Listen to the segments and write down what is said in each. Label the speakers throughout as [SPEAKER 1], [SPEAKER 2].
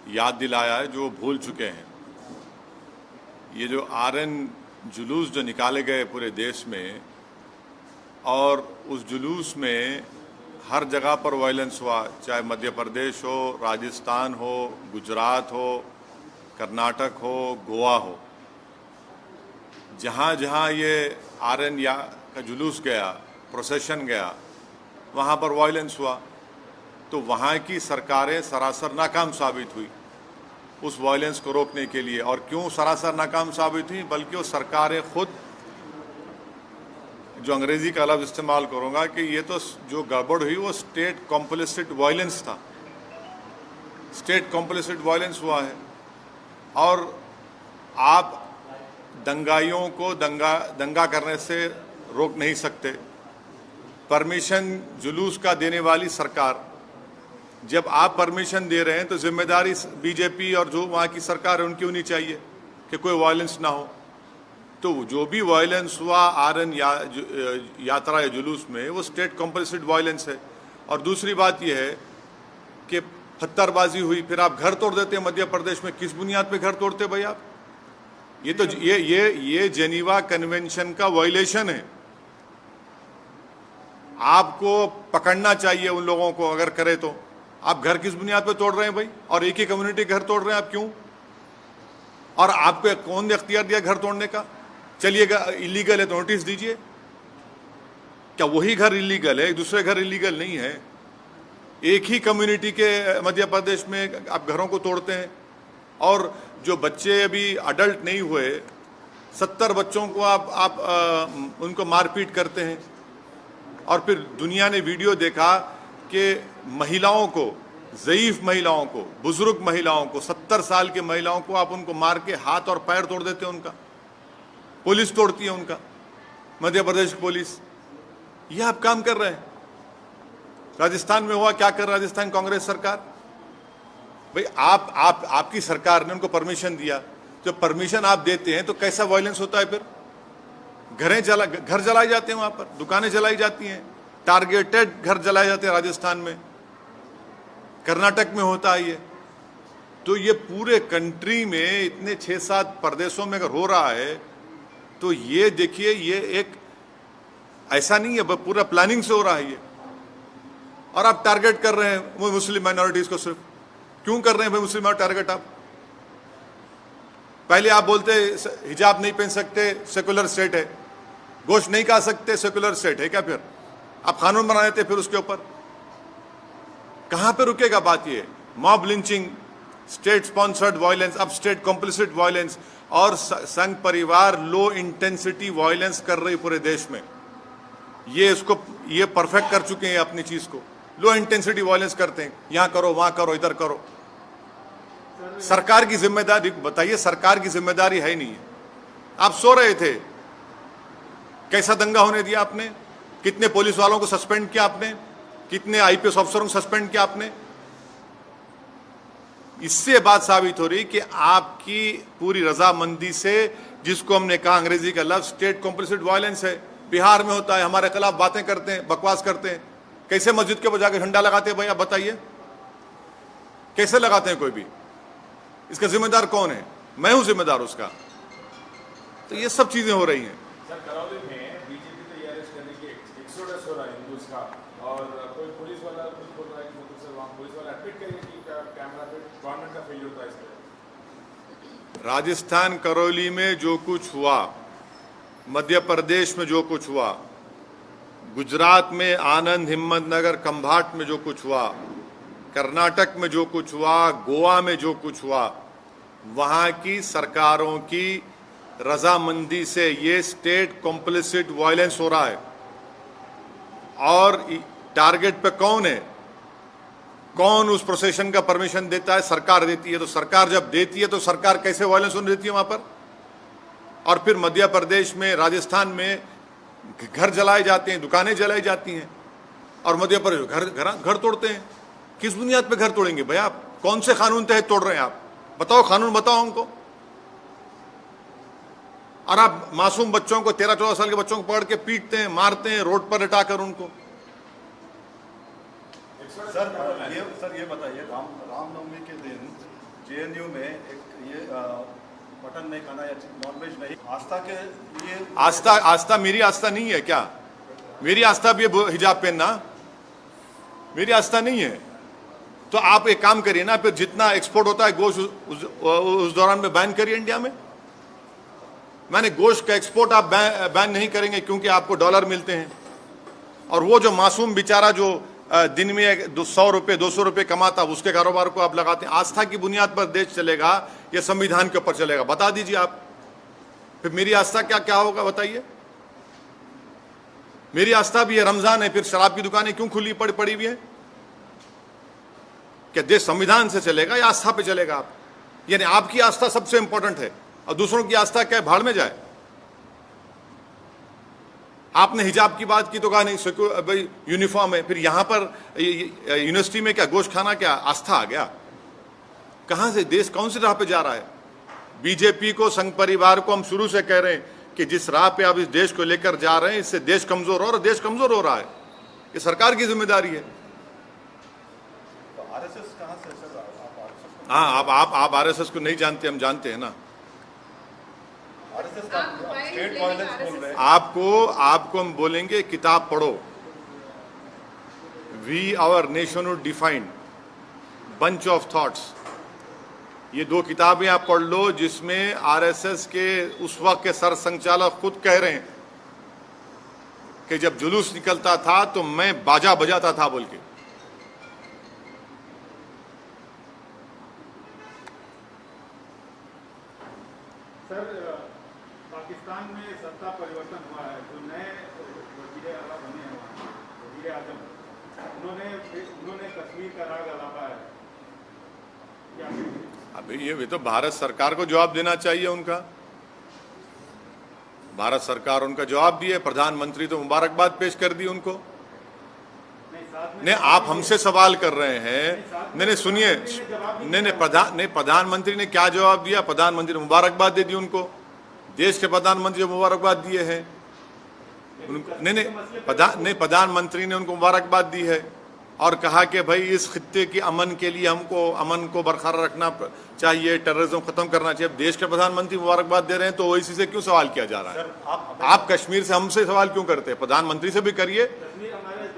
[SPEAKER 1] याद दिलाया है जो भूल चुके हैं। ये जो आरएन जुलूस जो निकाले गए पूरे देश में, और उस जुलूस में हर जगह पर वायलेंस हुआ, चाहे मध्य प्रदेश हो, राजस्थान हो, गुजरात हो, कर्नाटक हो, गोवा हो, जहाँ जहाँ ये आरएन का जुलूस गया, प्रोसेशन गया, वहाँ पर वायलेंस हुआ। तो वहाँ की सरकारें सरासर नाकाम साबित हुई उस वायलेंस को रोकने के लिए। और क्यों सरासर नाकाम साबित हुई? बल्कि वो सरकारें खुद, जो अंग्रेजी का लफ्ज़ इस्तेमाल करूँगा कि ये तो जो गड़बड़ हुई वो स्टेट कॉम्प्लिसिट वायलेंस था, स्टेट कॉम्प्लिसिट वायलेंस हुआ है। और आप दंगाइयों को दंगा करने से रोक नहीं सकते। परमिशन जुलूस का देने वाली सरकार, जब आप परमिशन दे रहे हैं तो जिम्मेदारी बीजेपी और जो वहाँ की सरकार है उनकी होनी चाहिए कि कोई वायलेंस ना हो। तो जो भी वायलेंस हुआ आरएन यात्रा या जुलूस में, वो स्टेट कॉम्पल्सिड वायलेंस है। और दूसरी बात यह है कि पत्थरबाजी हुई, फिर आप घर तोड़ देते हैं मध्य प्रदेश में। किस बुनियाद पे घर तोड़ते भाई आप? ये तो ये जेनीवा कन्वेंशन का वायलेशन है। आपको पकड़ना चाहिए उन लोगों को, अगर करे तो। आप घर किस बुनियाद पे तोड़ रहे हैं भाई? और एक ही कम्युनिटी घर तोड़ रहे हैं आप, क्यों? और आपको कौन ने अख्तियार दिया घर तोड़ने का? चलिएगा इलीगल है तो नोटिस दीजिए। क्या वही घर इलीगल है, दूसरे घर इलीगल नहीं है? एक ही कम्युनिटी के मध्य प्रदेश में आप घरों को तोड़ते हैं। और जो बच्चे अभी अडल्ट नहीं हुए, 70 बच्चों को आप उनको मारपीट करते हैं। और फिर दुनिया ने वीडियो देखा कि महिलाओं को, ज़ईफ महिलाओं को, बुजुर्ग महिलाओं को, 70 साल की महिलाओं को आप उनको मार के हाथ और पैर तोड़ देते हैं उनका। पुलिस तोड़ती है उनका, मध्य प्रदेश पुलिस। ये आप काम कर रहे हैं। राजस्थान में हुआ, क्या कर राजस्थान कांग्रेस सरकार? भाई आपकी सरकार ने उनको परमिशन दिया। जब परमिशन आप देते हैं तो कैसा वायलेंस होता है? फिर घर जलाए जाते हैं, वहां पर दुकानें जलाई जाती हैं, टारगेटेड घर जलाए जाते हैं राजस्थान में, कर्नाटक में होता है ये। तो ये पूरे कंट्री में इतने 6-7 प्रदेशों में अगर हो रहा है तो ये देखिए, ये एक ऐसा नहीं है, पूरा प्लानिंग से हो रहा है ये। और आप टारगेट कर रहे हैं वो मुस्लिम माइनॉरिटीज को। सिर्फ क्यों कर रहे हैं भाई मुस्लिम टारगेट? आप पहले आप बोलते हिजाब नहीं पहन सकते, सेकुलर स्टेट है, गोश्त नहीं खा सकते, सेकुलर स्टेट है क्या? फिर आप कानून बना देते फिर उसके ऊपर। कहां पे रुकेगा बात? ये mob lynching, state sponsored violence, अब स्टेट कॉम्प्लिसिट वायलेंस, और संघ परिवार लो इंटेंसिटी वायलेंस कर रही पूरे देश में। ये परफेक्ट कर चुके हैं अपनी चीज को। लो इंटेंसिटी वायलेंस करते हैं, यहां करो, वहां करो, इधर करो। सरकार की जिम्मेदारी बताइए? सरकार की जिम्मेदारी है नहीं है। आप सो रहे थे, कैसा दंगा होने दिया आपने? कितने पुलिस वालों को सस्पेंड किया आपने? कितने आईपीएस अफसरों को सस्पेंड किया आपने? इससे बात साबित हो रही कि आपकी पूरी रजामंदी से, जिसको हमने कहा अंग्रेजी का लफ्ज स्टेट कॉम्प्लिसिट वायलेंस है, बिहार में होता है। हमारे खिलाफ बातें करते हैं, बकवास करते हैं। कैसे मस्जिद के बजा के झंडा लगाते हैं भाई? आप बताइए, कैसे लगाते हैं कोई भी? इसका जिम्मेदार कौन है? मैं हूं जिम्मेदार उसका। तो ये सब चीजें हो रही हैं।
[SPEAKER 2] सर, करौली में बीजेपी तो ये अरेस्ट करने की एक्सोडस हो रहा है हिंदूज का, और कोई पुलिस वाला कुछ बोल रहा है कि मतलब सर वहाँ पुलिस वाला एडमिट करिए कि कैमरा पे गवर्नमेंट का फेलियर होता है इसलिए।
[SPEAKER 1] राजस्थान करौली में जो कुछ हुआ, मध्य प्रदेश में जो कुछ हुआ, गुजरात में आनंद, हिम्मतनगर, खंभाट में जो कुछ हुआ, कर्नाटक में जो कुछ हुआ, गोवा में जो कुछ हुआ, वहाँ की सरकारों की रजामंदी से ये स्टेट कॉम्प्लिसिट वायलेंस हो रहा है। और टारगेट पे कौन है? कौन उस प्रोसेशन का परमिशन देता है? सरकार देती है। तो सरकार जब देती है तो सरकार कैसे वायलेंस होने देती है वहां पर? और फिर मध्य प्रदेश में, राजस्थान में घर जलाए जाते हैं, दुकानें जलाई जाती हैं, और मध्य प्रदेश घर तोड़ते हैं। किस बुनियाद पे घर तोड़ेंगे भाई आप? कौन से कानून तहत तोड़ रहे हैं आप? बताओ, कानून बताओ हमको। और आप मासूम बच्चों को, 13-14 साल के बच्चों को पकड़ के पीटते हैं, मारते हैं, रोड पर लटाकर उनको।
[SPEAKER 3] सर ये बताइए, रामनवमी के दिन जेएनयू में एक ये मटन नहीं खाना या नॉनवेज नहीं, आस्था के लिए
[SPEAKER 1] आस्था मेरी आस्था नहीं है क्या? मेरी आस्था भी है हिजाब पहनना, मेरी आस्था नहीं है। तो आप एक काम करिए ना, फिर जितना एक्सपोर्ट होता है गोश्त उस दौरान में बैन करिए इंडिया में। मैंने गोश्त का एक्सपोर्ट आप बैन नहीं करेंगे क्योंकि आपको डॉलर मिलते हैं, और वो जो मासूम बेचारा जो दिन में 100 रुपये 200 रुपये कमाता, उसके कारोबार को आप लगाते हैं। आस्था की बुनियाद पर देश चलेगा या संविधान के ऊपर चलेगा? बता दीजिए आप। फिर मेरी आस्था क्या क्या होगा बताइए? मेरी आस्था भी है रमजान है, फिर शराब की दुकानें क्यों खुली पड़ी हुई है? क्या देश संविधान से चलेगा या आस्था पे चलेगा आप? यानी आपकी आस्था सबसे इंपॉर्टेंट है और दूसरों की आस्था क्या भाड़ में जाए? आपने हिजाब की बात की तो कहा नहीं भाई यूनिफॉर्म है, फिर यहां पर यूनिवर्सिटी में क्या गोश्त खाना क्या आस्था आ गया? कहां से देश कौन सी राह पे जा रहा है? बीजेपी को, संघ परिवार को हम शुरू से कह रहे हैं कि जिस राह पे आप इस देश को लेकर जा रहे हैं इससे देश कमजोर हो रहा है, देश कमजोर हो रहा है। ये सरकार की जिम्मेदारी है।
[SPEAKER 3] तो आरएसएस कहां से सर? आप
[SPEAKER 1] हाँ, आप आरएसएस को नहीं जानते, हम जानते हैं ना।
[SPEAKER 3] आरएसएस का स्टेट वायलेंस बोल रहे हैं।
[SPEAKER 1] आपको हम बोलेंगे किताब पढ़ो। We our nationhood defined, bunch of thoughts, ये 2 किताबें आप पढ़ लो जिसमें आरएसएस के उस वक्त के सर संचालक खुद कह रहे हैं कि जब जुलूस निकलता था तो मैं बाजा बजाता था बोल के।
[SPEAKER 4] सर, पाकिस्तान में सत्ता परिवर्तन हुआ है, जो नए वज़ीर आला बने हैं वहाँ, वज़ीर आज़म, उन्होंने कश्मीर का राग अलापा है। क्या
[SPEAKER 1] अभी ये तो भारत सरकार को जवाब देना चाहिए उनका। भारत सरकार उनका जवाब दिए, प्रधानमंत्री तो मुबारकबाद पेश कर दी उनको। नहीं, आप हमसे सवाल कर रहे हैं। नहीं सुनिए, नहीं प्रधानमंत्री ने क्या जवाब दिया? प्रधानमंत्री ने मुबारकबाद दे दी उनको। देश के प्रधानमंत्री जो मुबारकबाद दिए हैं उनको, नहीं प्रधानमंत्री ने उनको मुबारकबाद दी है और कहा कि भाई इस खित्ते की अमन के लिए हमको अमन को बरकरार रखना चाहिए, टेररिज्म खत्म करना चाहिए। अब देश के प्रधानमंत्री मुबारकबाद दे रहे हैं तो ओवैसी से क्यों सवाल किया जा रहा है? आप कश्मीर से हमसे सवाल क्यों करते हैं? प्रधानमंत्री से भी करिए।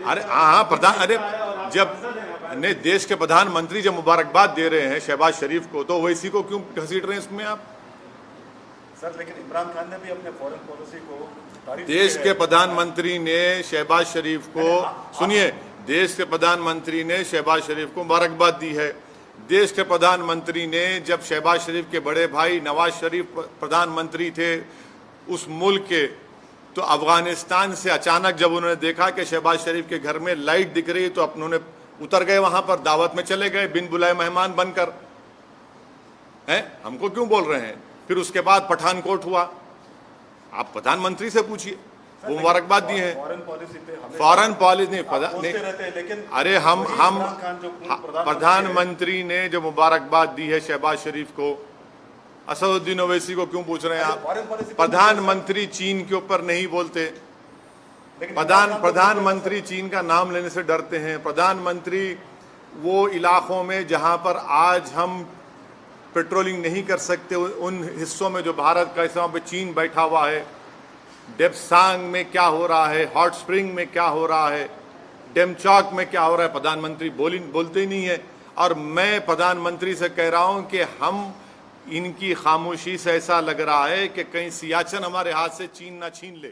[SPEAKER 1] अरे हाँ, जब नहीं देश के प्रधानमंत्री जब मुबारकबाद दे रहे हैं शहबाज शरीफ को, तो ओवैसी को क्यों घसीट रहे हैं इसमें आप?
[SPEAKER 3] सर लेकिन इमरान खान ने भी अपने फॉरेन पॉलिसी को तारीफ
[SPEAKER 1] देश के प्रधानमंत्री ने शहबाज शरीफ को, सुनिए, देश के प्रधानमंत्री ने शहबाज शरीफ को मुबारकबाद दी है। देश के प्रधानमंत्री ने, जब शहबाज शरीफ के बड़े भाई नवाज शरीफ प्रधानमंत्री थे उस मुल्क के, तो अफगानिस्तान से अचानक जब उन्होंने देखा कि शहबाज शरीफ के घर में लाइट दिख रही तो उन्होंने उतर गए, वहां पर दावत में चले गए बिन बुलाए मेहमान बनकर। हैं, हमको क्यों बोल रहे हैं? फिर उसके बाद पठानकोट हुआ, आप प्रधानमंत्री से पूछिए, वो मुबारकबाद दी है। फॉरेन पॉलिसी नहीं,
[SPEAKER 3] लेकिन
[SPEAKER 1] अरे हम प्रधानमंत्री ने जो मुबारकबाद दी है शहबाज शरीफ को, असदुद्दीन ओवैसी को क्यों पूछ रहे हैं आप? प्रधानमंत्री चीन के ऊपर नहीं बोलते। प्रधानमंत्री चीन का नाम लेने से डरते हैं। प्रधानमंत्री वो इलाकों में जहां पर आज हम पेट्रोलिंग नहीं कर सकते, उन हिस्सों में जो भारत का हिस्सा पे चीन बैठा हुआ है, डेप्सांग में क्या हो रहा है, हॉट स्प्रिंग में क्या हो रहा है, डेमचौक में क्या हो रहा है, प्रधानमंत्री बोलते ही नहीं है। और मैं प्रधानमंत्री से कह रहा हूं कि हम इनकी खामोशी से ऐसा लग रहा है कि कहीं सियाचिन हमारे हाथ से चीन ना छीन ले।